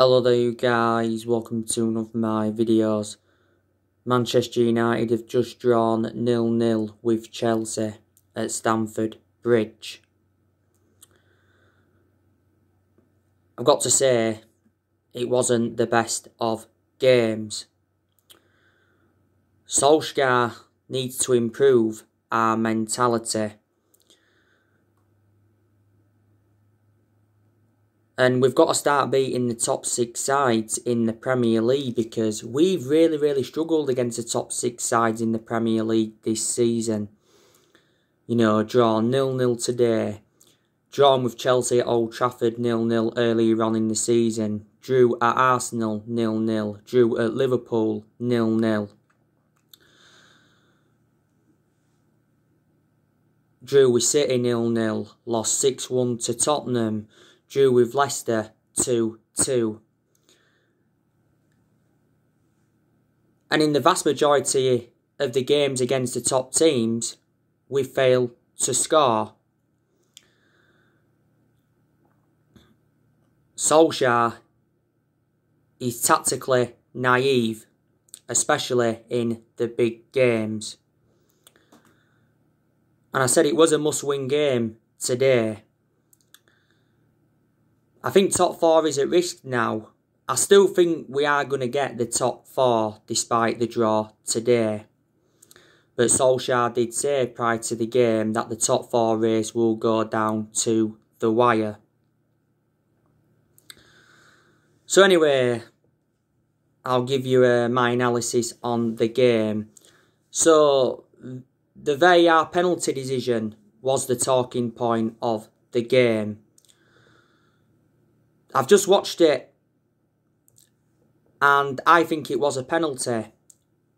Hello there you guys, welcome to one of my videos. Manchester United have just drawn 0-0 with Chelsea at Stamford Bridge. I've got to say, it wasn't the best of games. Solskjaer needs to improve our mentality. And we've got to start beating the top 6 sides in the Premier League, because we've really struggled against the top 6 sides in the Premier League this season. You know, drawn 0-0 today. Drawn with Chelsea at Old Trafford 0-0 earlier on in the season. Drew at Arsenal 0-0. Drew at Liverpool 0-0. Drew with City 0-0. Lost 6-1 to Tottenham. Drew with Leicester 2-2. And in the vast majority of the games against the top teams, we failed to score. Solskjaer is tactically naive, especially in the big games. And I said it was a must-win game today. I think top 4 is at risk now. I still think we are going to get the top 4 despite the draw today. But Solskjaer did say prior to the game that the top 4 race will go down to the wire. So anyway, I'll give you my analysis on the game. So the VAR penalty decision was the talking point of the game. I've just watched it and I think it was a penalty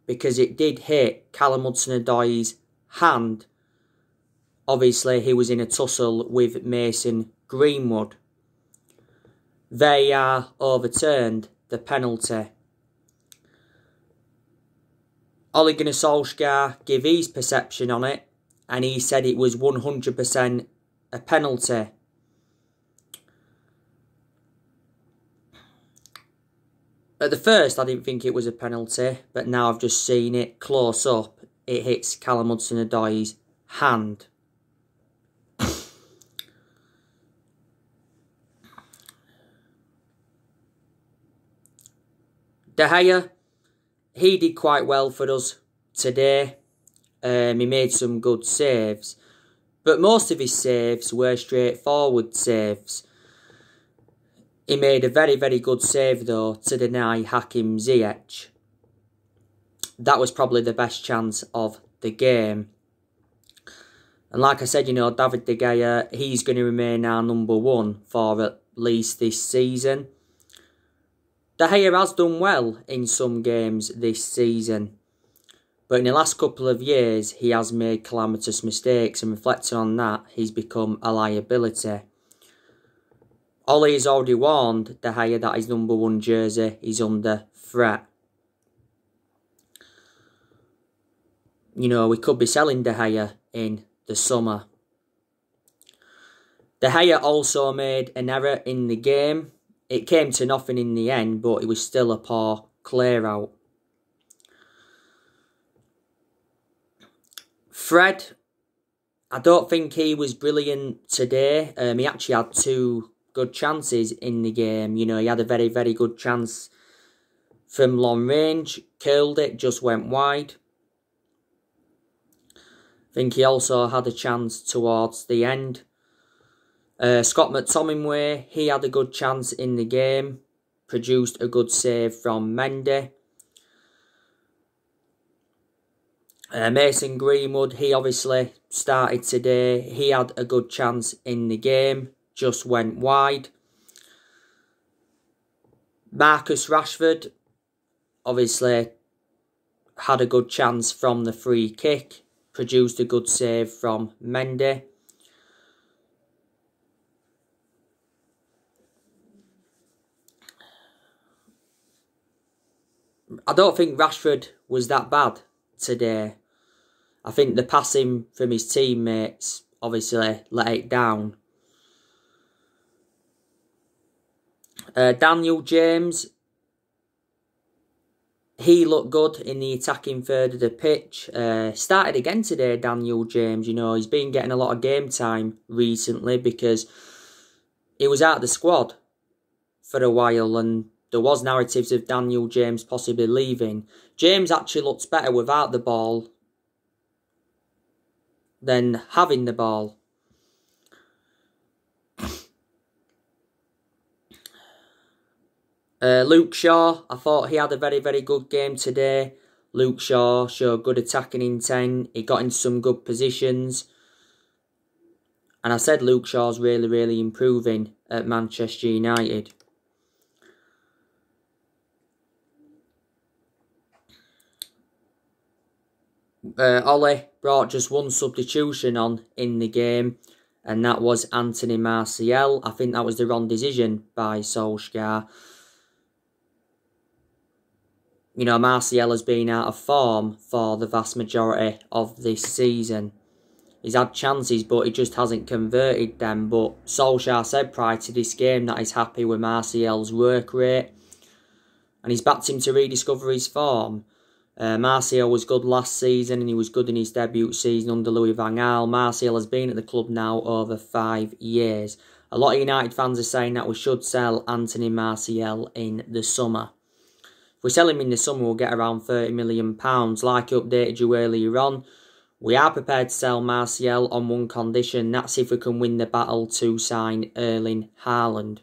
because it did hit Callum Hudson-Odoi's hand. Obviously, he was in a tussle with Mason Greenwood. VAR overturned the penalty. Ole Gunnar Solskjaer gave his perception on it and he said it was 100% a penalty. At the first, I didn't think it was a penalty, but now I've just seen it close up. It hits Callum Hudson-Odoi's hand. De Gea, he did quite well for us today. He made some good saves, but most of his saves were straightforward saves. He made a very good save though to deny Hakim Ziyech. That was probably the best chance of the game. And like I said, you know, David De Gea, he's going to remain our number 1 for at least this season. De Gea has done well in some games this season, but in the last couple of years he has made calamitous mistakes, and reflecting on that, he's become a liability. Ole has already warned De Gea that his number 1 jersey is under threat. You know, we could be selling De Gea in the summer. De Gea also made an error in the game. It came to nothing in the end, but it was still a poor clear out. Fred, I don't think he was brilliant today. He actually had 2 good chances in the game. You know, he had a very good chance from long range, curled it, just went wide. I think he also had a chance towards the end. Scott McTominay, he had a good chance in the game, produced a good save from Mendy. Mason Greenwood, he obviously started today. He had a good chance in the game, just went wide. Marcus Rashford obviously had a good chance from the free kick, produced a good save from Mendy. I don't think Rashford was that bad today. I think the passing from his teammates obviously let it down. Daniel James, he looked good in the attacking third of the pitch. Started again today, Daniel James. You know, he's been getting a lot of game time recently because he was out of the squad for a while and there was narratives of Daniel James possibly leaving. James actually looks better without the ball than having the ball. Luke Shaw, I thought he had a very, very good game today. Luke Shaw showed good attacking intent. He got into some good positions. And I said Luke Shaw's really, really improving at Manchester United. Ollie brought just one substitution on in the game, and that was Anthony Martial. I think that was the wrong decision by Solskjaer. You know, Martial has been out of form for the vast majority of this season. He's had chances, but he just hasn't converted them. But Solskjaer said prior to this game that he's happy with Martial's work rate. And he's backed him to rediscover his form. Martial was good last season and he was good in his debut season under Louis van Gaal. Martial has been at the club now over 5 years. A lot of United fans are saying that we should sell Anthony Martial in the summer. If we sell him in the summer, we'll get around £30 million. Like I updated you earlier on, we are prepared to sell Martial on one condition. That's if we can win the battle to sign Erling Haaland.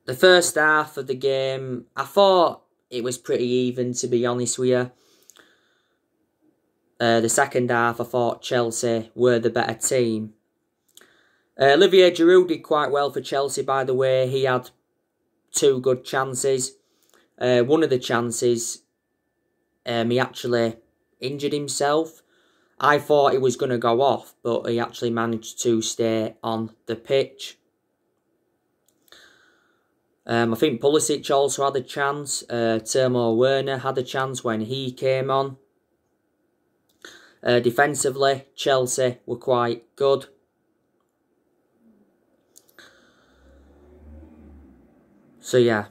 The first half of the game, I thought it was pretty even, to be honest with you. The second half, I thought Chelsea were the better team. Olivier Giroud did quite well for Chelsea, by the way. He had 2 good chances. One of the chances, he actually injured himself. I thought he was going to go off, but he actually managed to stay on the pitch. I think Pulisic also had a chance. Timo Werner had a chance when he came on. Defensively, Chelsea were quite good. So yeah.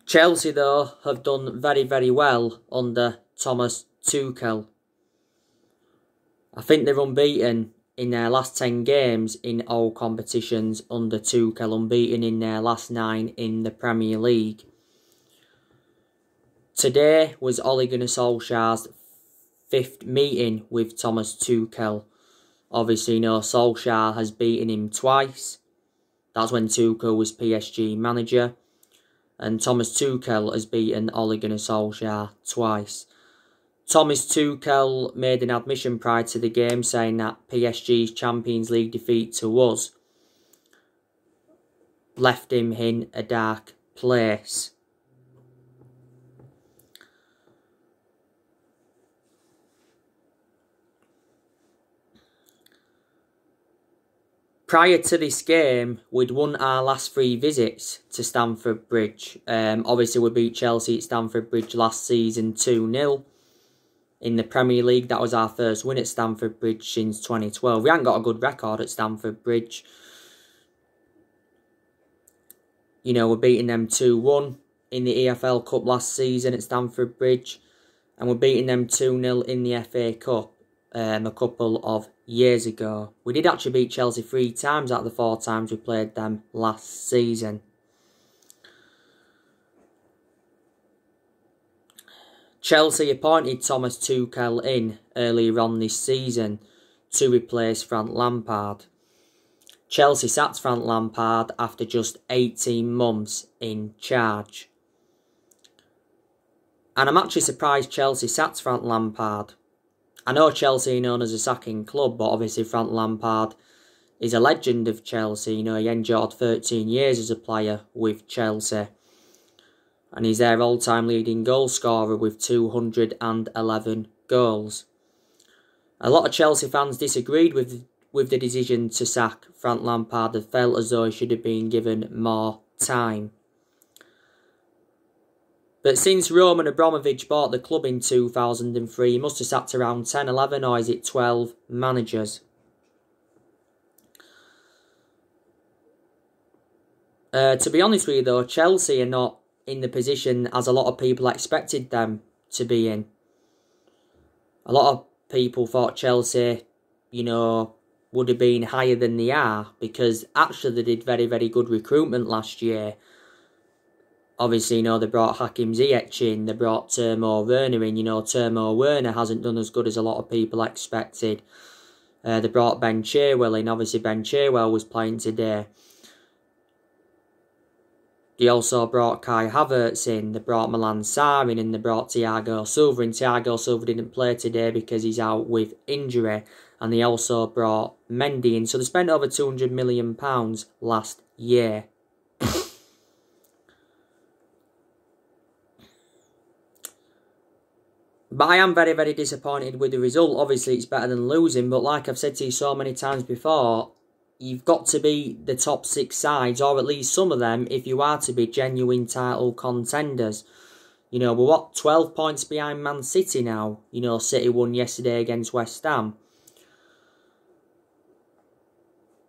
Chelsea though have done very, very well under Thomas Tuchel. I think they're unbeaten in their last 10 games in all competitions under Tuchel, unbeaten in their last 9 in the Premier League. Today was Ole Gunnar Solskjaer's 5th meeting with Thomas Tuchel. Obviously, you know, Solskjaer has beaten him twice. That's when Tuchel was PSG manager. And Thomas Tuchel has beaten Ole Gunnar Solskjaer twice. Thomas Tuchel made an admission prior to the game saying that PSG's Champions League defeat to us left him in a dark place. Prior to this game, we'd won our last 3 visits to Stamford Bridge. Obviously, we beat Chelsea at Stamford Bridge last season 2-0. In the Premier League, that was our first win at Stamford Bridge since 2012. We haven't got a good record at Stamford Bridge. You know, we're beating them 2-1 in the EFL Cup last season at Stamford Bridge. And we're beating them 2-0 in the FA Cup a couple of years ago. We did actually beat Chelsea 3 times out of the 4 times we played them last season. Chelsea appointed Thomas Tuchel in earlier on this season to replace Frank Lampard. Chelsea sacked Frank Lampard after just 18 months in charge. And I'm actually surprised Chelsea sacked Frank Lampard. I know Chelsea are known as a sacking club, but obviously Frank Lampard is a legend of Chelsea. You know, he endured 13 years as a player with Chelsea. And he's their all-time leading goal scorer with 211 goals. A lot of Chelsea fans disagreed with the decision to sack Frank Lampard and felt as though he should have been given more time. But since Roman Abramovich bought the club in 2003, he must have sacked around 10, 11, or is it 12 managers. To be honest with you though, Chelsea are not in the position as a lot of people expected them to be in. A lot of people thought Chelsea, you know, would have been higher than they are, because actually they did very, very good recruitment last year. Obviously, you know, they brought Hakim Ziyech in, they brought Timo Werner in. You know, Timo Werner hasn't done as good as a lot of people expected. They brought Ben Chilwell in. Obviously, Ben Chilwell was playing today. They also brought Kai Havertz in, they brought Milan Sarr in, and they brought Thiago Silva. And Thiago Silva didn't play today because he's out with injury. And they also brought Mendy in. So they spent over £200 million last year. But I am very, very disappointed with the result. Obviously, it's better than losing. But like I've said to you so many times before, you've got to be the top 6 sides, or at least some of them, if you are to be genuine title contenders. You know, we're 12 points behind Man City now. You know, City won yesterday against West Ham.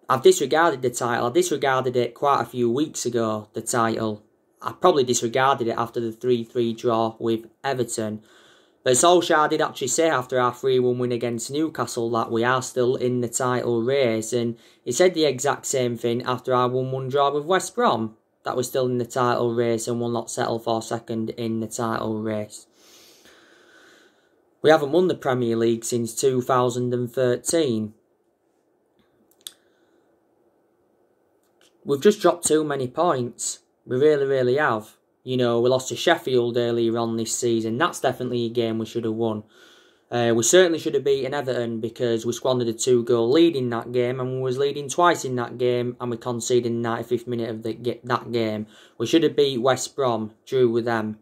I've disregarded the title. I disregarded it quite a few weeks ago, the title. I probably disregarded it after the 3-3 draw with Everton. But Solskjaer did actually say after our 3-1 win against Newcastle that we are still in the title race. And he said the exact same thing after our 1-1 draw with West Brom. That we're still in the title race and will not settle for second in the title race. We haven't won the Premier League since 2013. We've just dropped too many points. We really, really have. You know, we lost to Sheffield earlier on this season. That's definitely a game we should have won. We certainly should have beaten Everton because we squandered a 2-goal lead in that game, and we was leading twice in that game, and we conceded in the 95th minute of that game. We should have beat West Brom, drew with them.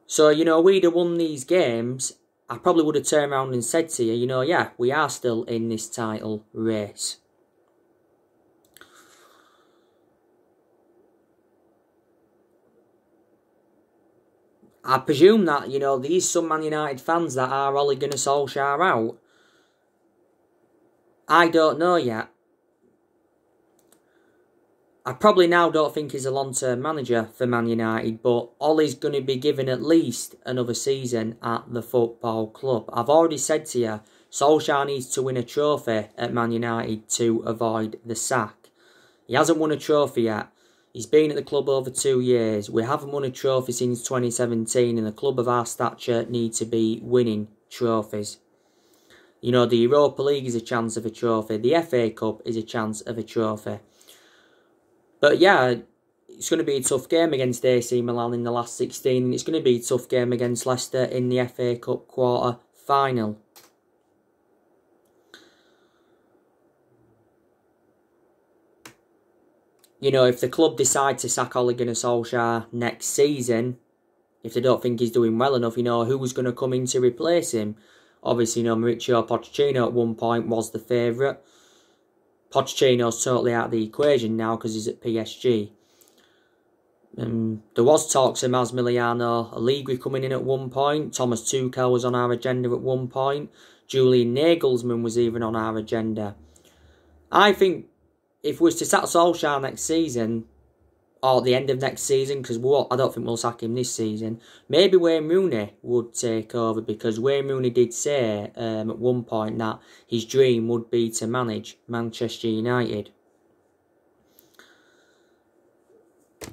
So, you know, we'd have won these games. I probably would have turned around and said to you, you know, yeah, we are still in this title race. I presume that, you know, these some Man United fans that are Ole Gunnar Solskjaer out. I don't know yet. I probably now don't think he's a long-term manager for Man United, but Ole's going to be given at least another season at the football club. I've already said to you, Solskjaer needs to win a trophy at Man United to avoid the sack. He hasn't won a trophy yet. He's been at the club over 2 years. We haven't won a trophy since 2017, and a club of our stature need to be winning trophies. You know, the Europa League is a chance of a trophy. The FA Cup is a chance of a trophy. But yeah, it's going to be a tough game against AC Milan in the last 16, and it's going to be a tough game against Leicester in the FA Cup quarter final. You know, if the club decide to sack Ole Gunnar Solskjaer next season, if they don't think he's doing well enough, you know, who's going to come in to replace him? Obviously, you know, Mauricio Pochettino at one point was the favourite. Pochettino's totally out of the equation now because he's at PSG. There was talks of Massimiliano Allegri coming in at one point. Thomas Tuchel was on our agenda at one point. Julian Nagelsmann was even on our agenda. I think if we was to sack Solskjaer next season, or at the end of next season, because I don't think we'll sack him this season, maybe Wayne Rooney would take over, because Wayne Rooney did say at one point that his dream would be to manage Manchester United.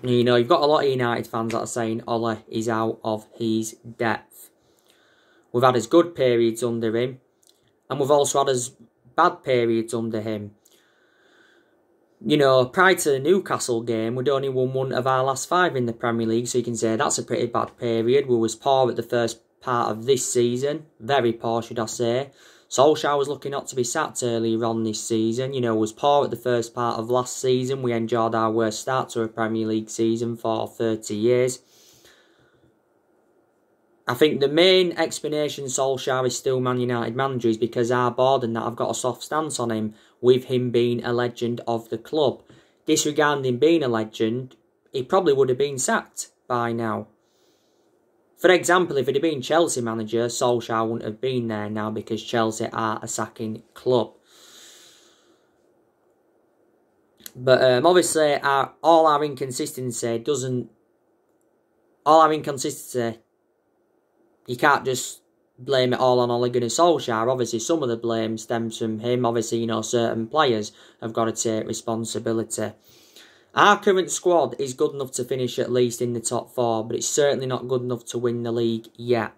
You know, you've got a lot of United fans that are saying Ole is out of his depth. We've had his good periods under him, and we've also had his bad periods under him. You know, prior to the Newcastle game, we'd only won 1 of our last 5 in the Premier League, so you can say that's a pretty bad period. We was poor at the first part of this season, very poor should I say. Solskjaer was looking not to be sacked earlier on this season. You know, was poor at the first part of last season. We enjoyed our worst start to a Premier League season for 30 years. I think the main explanation Solskjaer is still Man United manager is because our board and that have got a soft stance on him, with him being a legend of the club. Disregarding him being a legend, he probably would have been sacked by now. For example, if it had been Chelsea manager, Solskjaer wouldn't have been there now because Chelsea are a sacking club. But obviously, all our inconsistency, you can't just blame it all on Ole Gunnar Solskjaer. Obviously, some of the blame stems from him. Obviously, certain players have got to take responsibility. Our current squad is good enough to finish at least in the top 4, but it's certainly not good enough to win the league yet.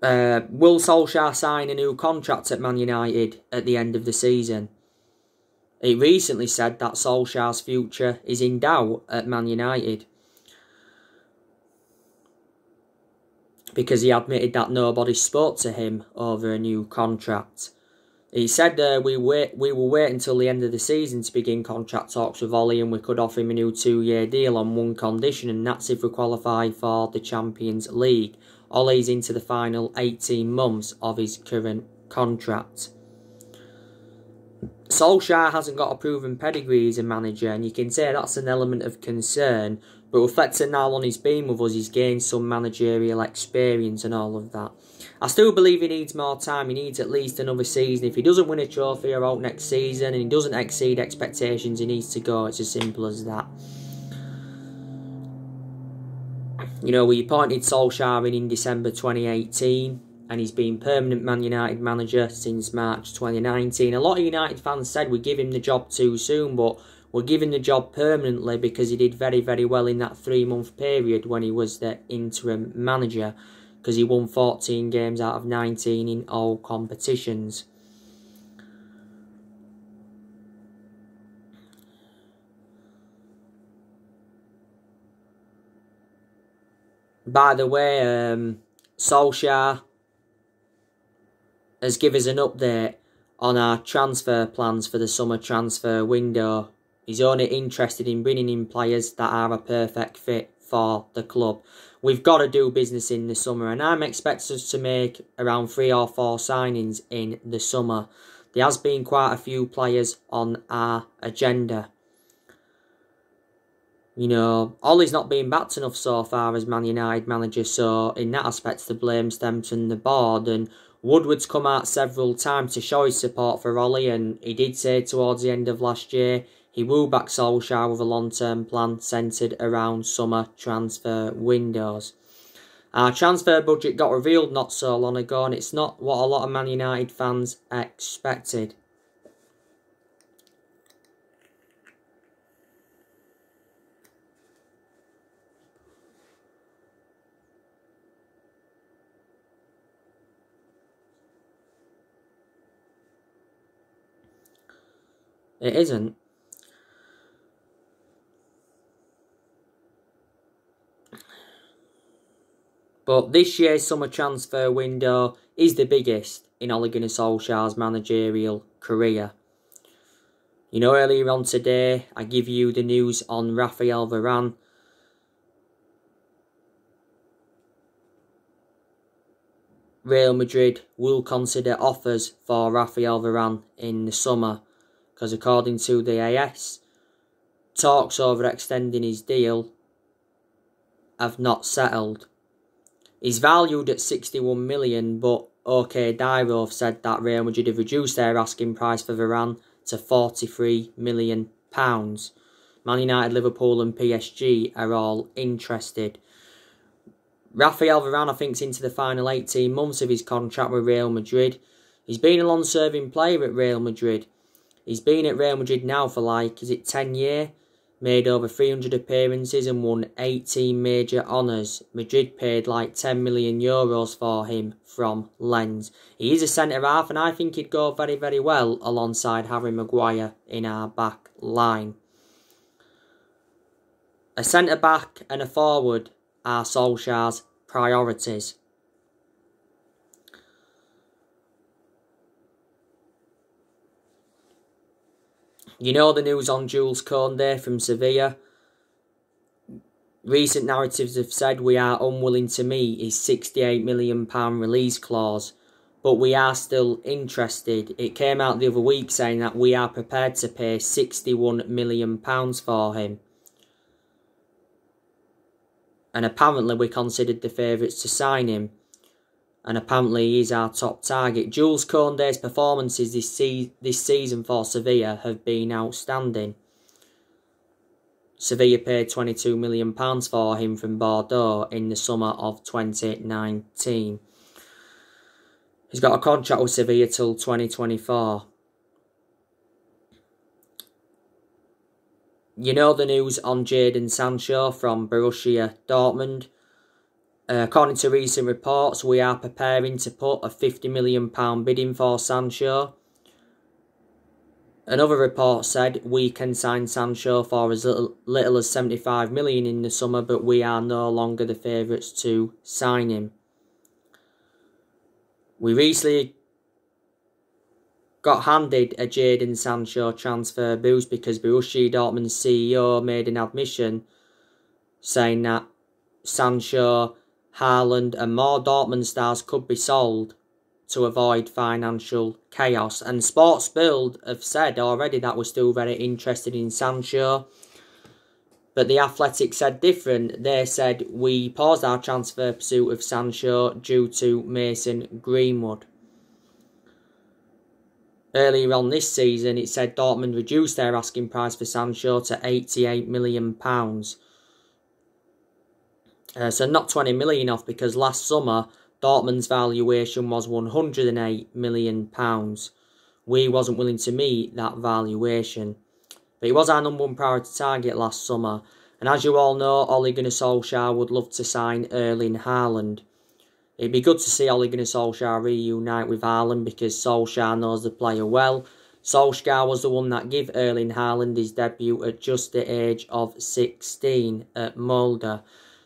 Will Solskjaer sign a new contract at Man United at the end of the season? He recently said that Solskjaer's future is in doubt at Man United, because he admitted that nobody spoke to him over a new contract. He said we will wait until the end of the season to begin contract talks with Ole, and we could offer him a new 2-year deal on one condition, and that's if we qualify for the Champions League. Ole's into the final 18 months of his current contract. Solskjaer hasn't got a proven pedigree as a manager, and you can say that's an element of concern, but reflecting how long he's been with us, he's gained some managerial experience and all of that. I still believe he needs more time. He needs at least another season. If he doesn't win a trophy or out next season and he doesn't exceed expectations, he needs to go. It's as simple as that. We appointed Solskjaer in December 2018, and he's been permanent Man United manager since March 2019. A lot of United fans said we give him the job too soon, but we're giving the job permanently because he did very, very well in that 3-month period when he was the interim manager, because he won 14 games out of 19 in all competitions. By the way, Solskjaer has given us an update on our transfer plans for the summer transfer window. He's only interested in bringing in players that are a perfect fit for the club. We've got to do business in the summer, and I'm expecting us to make around 3 or 4 signings in the summer. There has been quite a few players on our agenda. Ole's not been backed enough so far as Man United manager, so in that aspect the blame stems from the board, and Woodward's come out several times to show his support for Ole, and he did say towards the end of last year he will back Solskjaer with a long-term plan centred around summer transfer windows. Our transfer budget got revealed not so long ago, and it's not what a lot of Man United fans expected. It isn't. But this year's summer transfer window is the biggest in Ole Gunnar Solskjaer's managerial career. Earlier on today, I give you the news on Raphael Varane. Real Madrid will consider offers for Raphael Varane in the summer, because according to the AS, talks over extending his deal have not settled. He's valued at 61 million, but OK Dairov said that Real Madrid have reduced their asking price for Varane to £43 million. Man United, Liverpool and PSG are all interested. Raphael Varane, I think, is into the final 18 months of his contract with Real Madrid. He's been a long-serving player at Real Madrid. He's been at Real Madrid now for 10 years? Made over 300 appearances and won 18 major honours. Madrid paid €10 million for him from Lens. He is a centre-half, and I think he'd go very, very well alongside Harry Maguire in our back line. A centre-back and a forward are Solskjaer's priorities. The news on Jules Koundé from Sevilla. Recent narratives have said we are unwilling to meet his £68 million release clause, but we are still interested. It came out the other week saying that we are prepared to pay £61 million for him. And apparently we considered the favourites to sign him. And apparently he is our top target. Jules Koundé's performances this season for Sevilla have been outstanding. Sevilla paid £22 million for him from Bordeaux in the summer of 2019. He's got a contract with Sevilla till 2024. You know the news on Jadon Sancho from Borussia Dortmund. According to recent reports, we are preparing to put a £50 million bid in for Sancho. Another report said we can sign Sancho for as little as £75 million in the summer, but we are no longer the favourites to sign him. We recently got handed a Jadon Sancho transfer boost because Borussia Dortmund's CEO made an admission saying that Sancho, Haaland and more Dortmund stars could be sold to avoid financial chaos. And Sports Bild have said already that we're still very interested in Sancho. But The Athletic said different. They said we paused our transfer pursuit of Sancho due to Mason Greenwood. Earlier on this season, it said Dortmund reduced their asking price for Sancho to £88 million. So not 20 million off, because last summer Dortmund's valuation was £108 million. We wasn't willing to meet that valuation. But he was our number one priority target last summer. And as you all know, Ole Gunnar Solskjaer would love to sign Erling Haaland. It'd be good to see Ole Gunnar Solskjaer reunite with Haaland because Solskjaer knows the player well. Solskjaer was the one that gave Erling Haaland his debut at just the age of 16 at Molde.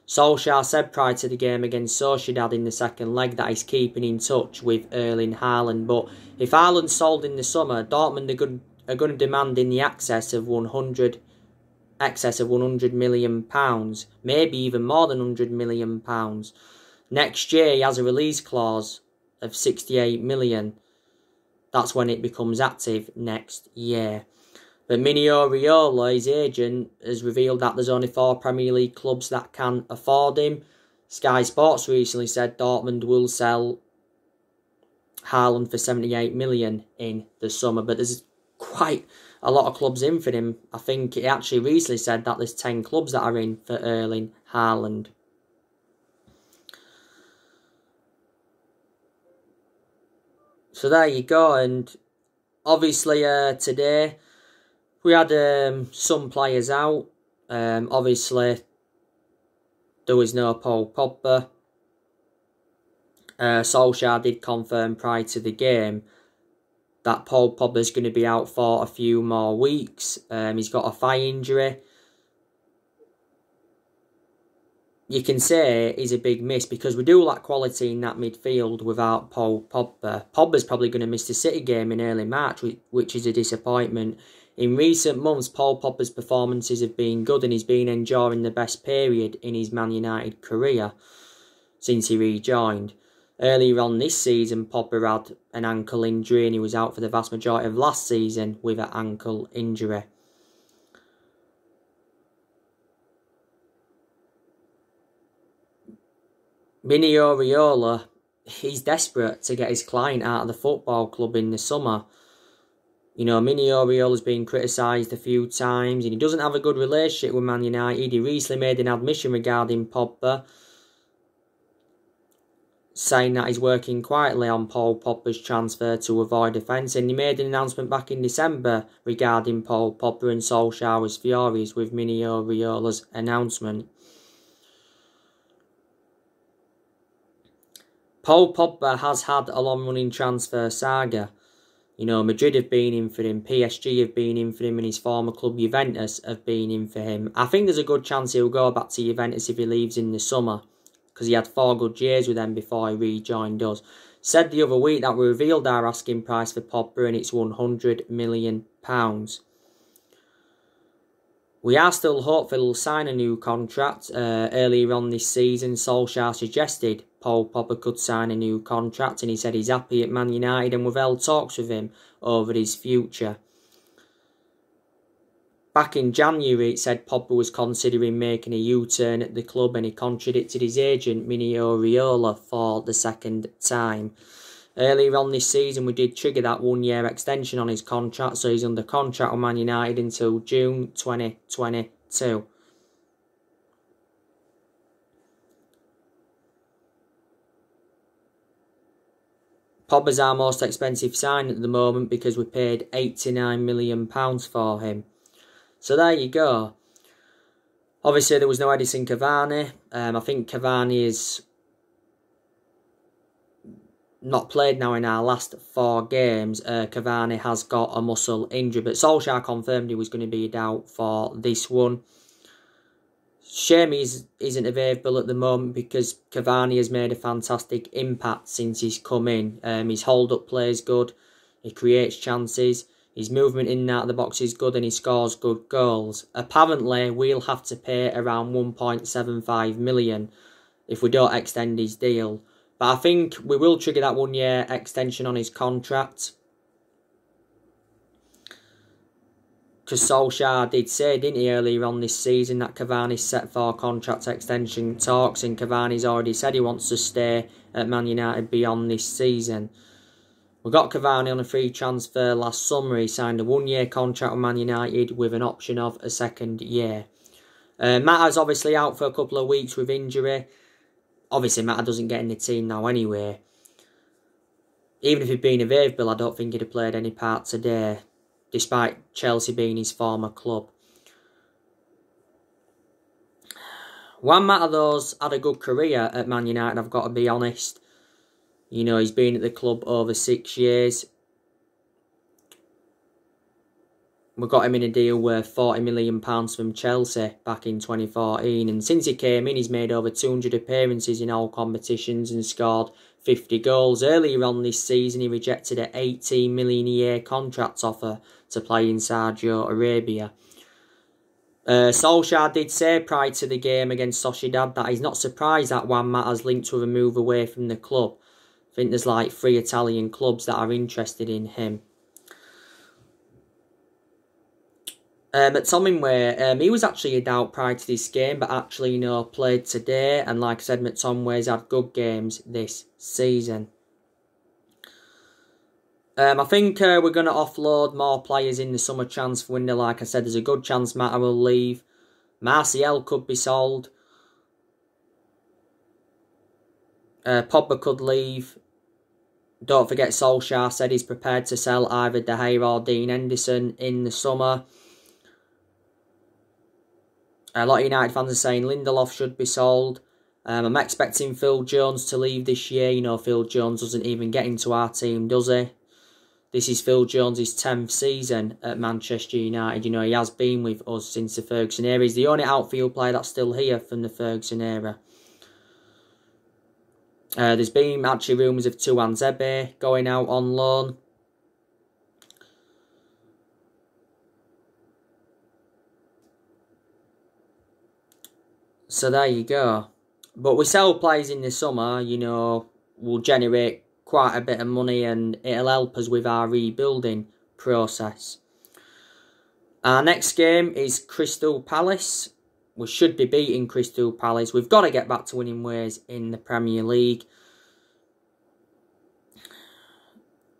Solskjaer said prior to the game against Sociedad in the second leg that he's keeping in touch with Erling Haaland. But if Haaland's sold in the summer, Dortmund are going to demand in the excess of £100 million, maybe even more than £100 million. Next year he has a release clause of £68 million. That's when it becomes active next year. But Mino Raiola, his agent, has revealed that there's only 4 Premier League clubs that can afford him. Sky Sports recently said Dortmund will sell Haaland for £78 million in the summer. But there's quite a lot of clubs in for him. I think it actually recently said that there's 10 clubs that are in for Erling Haaland. So there you go. And obviously today we had some players out. Obviously, there was no Paul Pogba. Solskjaer did confirm prior to the game that Paul Pogba is going to be out for a few more weeks. He's got a thigh injury. You can say he's a big miss because we do lack quality in that midfield without Paul Pogba. Pogba's probably going to miss the City game in early March, which is a disappointment. In recent months, Paul Pogba's performances have been good and he's been enjoying the best period in his Man United career since he rejoined. Earlier on this season, Pogba had an ankle injury and he was out for the vast majority of last season with an ankle injury. Mino Raiola, he's desperate to get his client out of the football club in the summer. You know, Mino Raiola's been criticised a few times and he doesn't have a good relationship with Man United. He recently made an admission regarding Pogba, saying that he's working quietly on Paul Pogba's transfer to avoid offence. And he made an announcement back in December regarding Paul Pogba, and Solskjaer was furious with Mino Raiola's announcement. Paul Pogba has had a long-running transfer saga. You know, Madrid have been in for him, PSG have been in for him, and his former club Juventus have been in for him. I think there's a good chance he'll go back to Juventus if he leaves in the summer, because he had 4 good years with them before he rejoined us. Said the other week that we revealed our asking price for Pogba and it's £100 million. We are still hopeful he'll sign a new contract. Earlier on this season, Solskjaer suggested Paul Pogba could sign a new contract, and he said he's happy at Man United and we've held talks with him over his future. Back in January, it said Pogba was considering making a U-turn at the club, and he contradicted his agent, Mino Raiola, for the second time. Earlier on this season, we did trigger that one-year extension on his contract, so he's under contract with Man United until June 2022. Pogba's our most expensive sign at the moment because we paid £89 million for him. So there you go. Obviously, there was no Edinson Cavani. I think Cavani is not played now in our last 4 games. Cavani has got a muscle injury, but Solskjaer confirmed he was going to be out for this one. Shame he isn't available at the moment because Cavani has made a fantastic impact since he's come in. His hold-up play is good. He creates chances. His movement in and out of the box is good and he scores good goals. Apparently, we'll have to pay around 1.75 million if we don't extend his deal. But I think we will trigger that 1-year extension on his contract. Because Solskjaer did say, didn't he, earlier on this season that Cavani's set for contract extension talks, and Cavani's already said he wants to stay at Man United beyond this season. We got Cavani on a free transfer last summer. He signed a 1-year contract with Man United with an option of a 2nd year. Mata's obviously out for a couple of weeks with injury. Obviously, Mata doesn't get in the team now anyway. Even if he'd been available, I don't think he'd have played any part today, despite Chelsea being his former club. Juan Mata, though's had a good career at Man United, I've got to be honest. You know, he's been at the club over 6 years. We got him in a deal worth £40 million from Chelsea back in 2014. And since he came in, he's made over 200 appearances in all competitions and scored 50 goals. Earlier on this season, he rejected an £18 million a year contract offer to play in Saudi Arabia. Solskjaer did say prior to the game against Sociedad that he's not surprised that Juan Mata's linked to a move away from the club. I think there's like 3 Italian clubs that are interested in him. McTominay, he was actually a doubt prior to this game, but actually, you know, played today. And like I said, McTominay's had good games this season. I think we're going to offload more players in the summer transfer window. Like I said, there's a good chance Mata will leave. Martial could be sold. Pogba could leave. Don't forget Solskjaer said he's prepared to sell either De Gea or Dean Henderson in the summer. A lot of United fans are saying Lindelof should be sold. I'm expecting Phil Jones to leave this year. You know, Phil Jones doesn't even get into our team, does he? This is Phil Jones' 10th season at Manchester United. You know, he has been with us since the Ferguson era. He's the only outfield player that's still here from the Ferguson era. There's been actually rumours of Tuanzebe going out on loan. So there you go. But we sell players in the summer, you know, we'll generate quite a bit of money and it'll help us with our rebuilding process. Our next game is Crystal Palace. We should be beating Crystal Palace. We've got to get back to winning ways in the Premier League.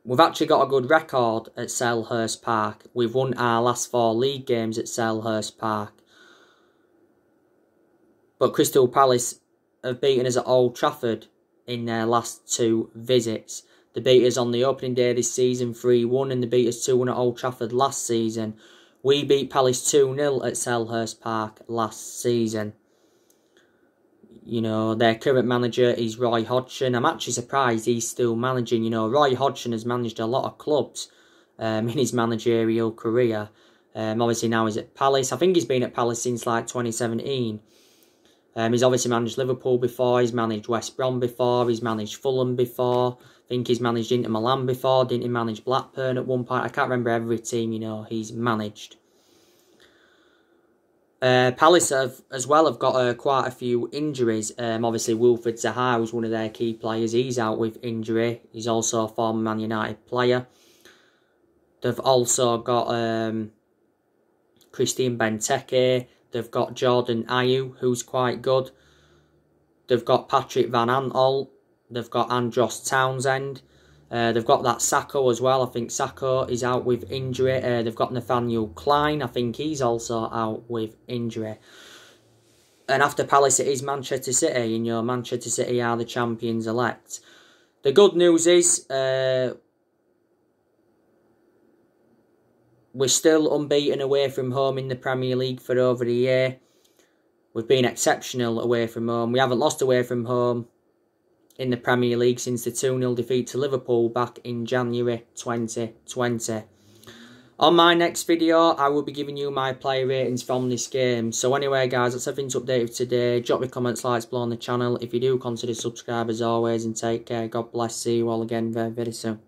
We've actually got a good record at Selhurst Park. We've won our last 4 league games at Selhurst Park. But Crystal Palace have beaten us at Old Trafford in their last 2 visits. They beat us on the opening day this season 3-1 and they beat us 2-1 at Old Trafford last season. We beat Palace 2-0 at Selhurst Park last season. You know, their current manager is Roy Hodgson. I'm actually surprised he's still managing. You know, Roy Hodgson has managed a lot of clubs in his managerial career. Obviously now he's at Palace. I think he's been at Palace since like 2017. He's obviously managed Liverpool before, he's managed West Brom before, he's managed Fulham before, I think he's managed Inter Milan before, didn't he manage Blackburn at one point? I can't remember every team, you know, he's managed. Palace have got quite a few injuries. Obviously, Wilfried Zaha was one of their key players. He's out with injury. He's also a former Man United player. They've also got Christian Benteke. They've got Jordan Ayew, who's quite good. They've got Patrick Van Aanholt. They've got Andros Townsend. They've got that Sakho as well. I think Sakho is out with injury. They've got Nathaniel Klein. I think he's also out with injury. And after Palace, it is Manchester City. And Manchester City are the champions-elect. The good news is we're still unbeaten away from home in the Premier League for over a year. We've been exceptional away from home. We haven't lost away from home in the Premier League since the 2-0 defeat to Liverpool back in January 2020. On my next video, I will be giving you my player ratings from this game. So anyway, guys, that's everything to update with today. Drop your comments, likes below on the channel. If you do, consider subscribe as always, and take care. God bless. See you all again very, very soon.